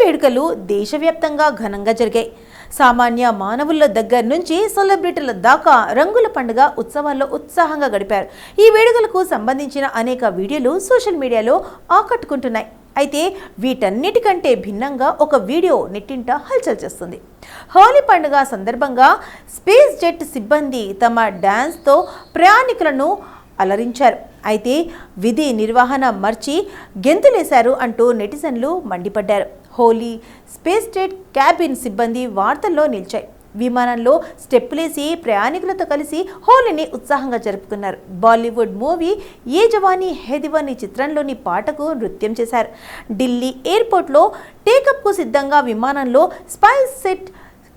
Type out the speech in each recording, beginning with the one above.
వేడుకలు దేశవ్యాప్తంగా ఘనంగా జరిగాయి. సామాన్య మానవుల దగ్గర నుంచి సెలబ్రిటీల దాకా రంగుల పండుగ ఉత్సవాల్లో ఉత్సాహంగా గడిపారు. ఈ వేడుకలకు సంబంధించిన అనేక వీడియోలు సోషల్ మీడియాలో ఆకట్టుకుంటున్నాయి. అయితే వీటన్నిటికంటే భిన్నంగా ఒక వీడియో నెట్టింట హల్చల్ చేస్తుంది. హోలీ పండుగ సందర్భంగా స్పేస్ జెట్ సిబ్బంది తమ డ్యాన్స్తో ప్రయాణికులను అలరించారు. అయితే విధి నిర్వహణ మర్చి గెంతులేశారు అంటూ నెటిజన్లు మండిపడ్డారు. హోలీ స్పేస్ జెట్ క్యాబిన్ సిబ్బంది వార్తల్లో నిలిచాయి. విమానంలో స్టెప్పులేసి ప్రయాణికులతో కలిసి హోలీని ఉత్సాహంగా జరుపుకున్నారు. బాలీవుడ్ మూవీ ఏ జవానీ హే దివానీ చిత్రంలోని పాటకు నృత్యం చేశారు. ఢిల్లీ ఎయిర్పోర్ట్లో టేకప్కు సిద్ధంగా విమానంలో స్పైస్ సెట్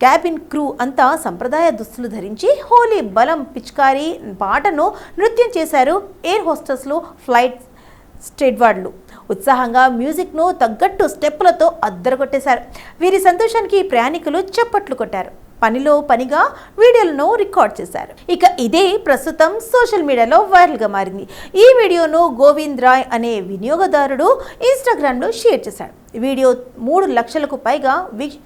క్యాబిన్ క్రూ అంతా సంప్రదాయ దుస్తులు ధరించి హోలీ బలం పిచ్కారీ పాటను నృత్యం చేశారు. ఎయిర్ హోస్టెస్లు, ఫ్లైట్ స్టేవార్డులు ఉత్సాహంగా మ్యూజిక్ను తగ్గట్టు స్టెప్పులతో అద్దరగొట్టేశారు. వీరి సంతోషానికి ప్రయాణికులు చప్పట్లు కొట్టారు. పనిలో పనిగా వీడియోలను రికార్డ్ చేశారు. ఇక ఇదే ప్రస్తుతం సోషల్ మీడియాలో వైరల్గా మారింది. ఈ వీడియోను గోవింద్ రాయ్ అనే వినియోగదారుడు ఇన్స్టాగ్రామ్లో షేర్ చేశాడు. వీడియో 3 లక్షలకు పైగా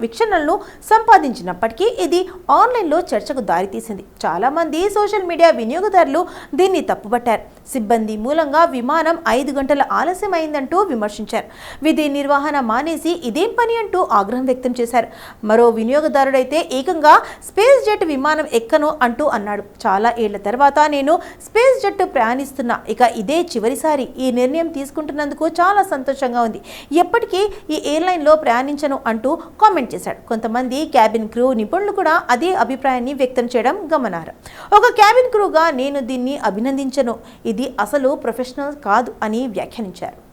వీక్షణలను సంపాదించినప్పటికీ ఇది ఆన్లైన్లో చర్చకు దారితీసింది. చాలామంది సోషల్ మీడియా వినియోగదారులు దీన్ని తప్పుపట్టారు. సిబ్బంది మూలంగా విమానం 5 గంటల ఆలస్యమైందంటూ విమర్శించారు. విధి నిర్వహణ మానేసి ఇదేం పని అంటూ ఆగ్రహం వ్యక్తం చేశారు. మరో వినియోగదారుడైతే ఏకంగా స్పేస్ జెట్ విమానం ఎక్కను అంటూ అన్నాడు. చాలా ఏళ్ల తర్వాత నేను స్పేస్ జెట్ ప్రయాణిస్తున్నా. ఇక ఇదే చివరిసారి ఈ నిర్ణయం తీసుకుంటున్నందుకు చాలా సంతోషంగా ఉంది. ఎప్పటికీ ఈ ఎయిర్లైన్లో ప్రయాణించను అంటూ కామెంట్ చేశాడు. కొంతమంది క్యాబిన్ క్రూ నిపుణులు కూడా అదే అభిప్రాయాన్ని వ్యక్తం చేయడం గమనార్హం. ఒక క్యాబిన్ క్రూగా నేను దీన్ని అభినందించను. ఇది అసలు ప్రొఫెషనల్ కాదు అని వ్యాఖ్యానించారు.